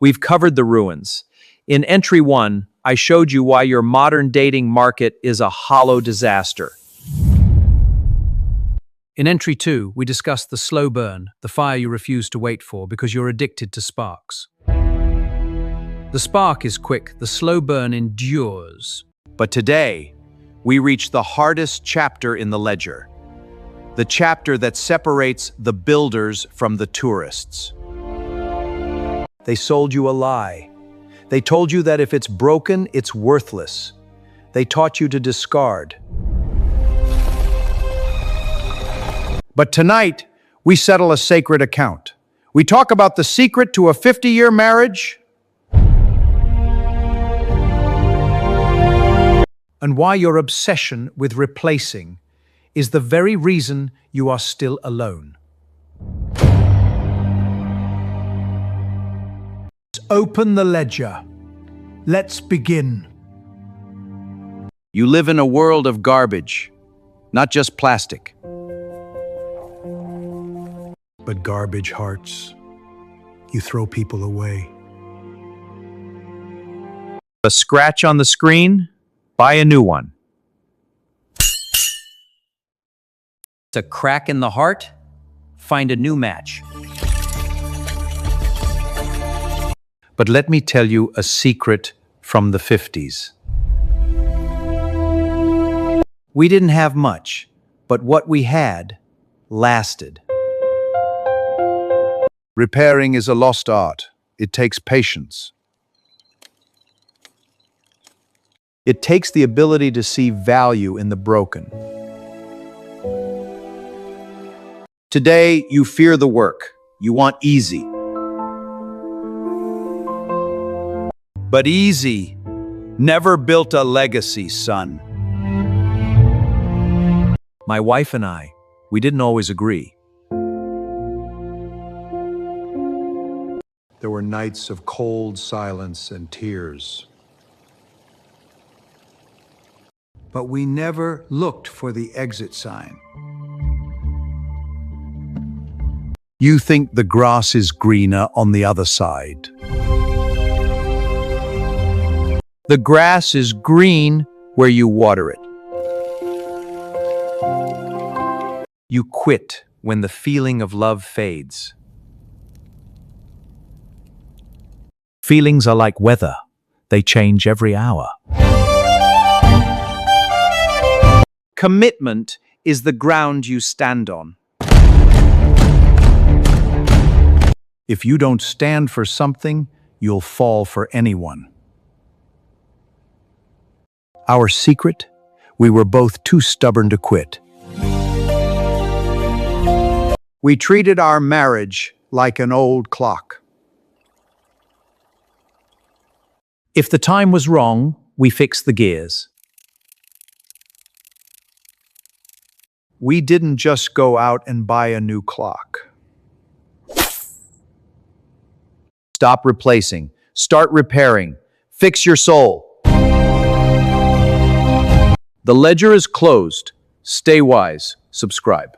We've covered the ruins. In entry 1, I showed you why your modern dating market is a hollow disaster. In entry 2, we discussed the slow burn, the fire you refuse to wait for because you're addicted to sparks. The spark is quick, the slow burn endures. But today, we reach the hardest chapter in the ledger. The chapter that separates the builders from the tourists. They sold you a lie. They told you that if it's broken, it's worthless. They taught you to discard. But tonight, we settle a sacred account. We talk about the secret to a 50-year marriage and why your obsession with replacing is the very reason you are still alone. Open the ledger. Let's begin. You live in a world of garbage, not just plastic. But garbage hearts. You throw people away. A scratch on the screen? Buy a new one. It's a crack in the heart? Find a new match. But let me tell you a secret from the 50s. We didn't have much, but what we had lasted. Repairing is a lost art. It takes patience. It takes the ability to see value in the broken. Today, you fear the work. You want easy. But easy never built a legacy, son. My wife and I, we didn't always agree. There were nights of cold silence and tears. But we never looked for the exit sign. You think the grass is greener on the other side. The grass is green where you water it. You quit when the feeling of love fades. Feelings are like weather. They change every hour. Commitment is the ground you stand on. If you don't stand for something, you'll fall for anyone. Our secret? We were both too stubborn to quit. We treated our marriage like an old clock. If the time was wrong, we fixed the gears. We didn't just go out and buy a new clock. Stop replacing. Start repairing. Fix your soul. The ledger is closed. Stay wise. Subscribe.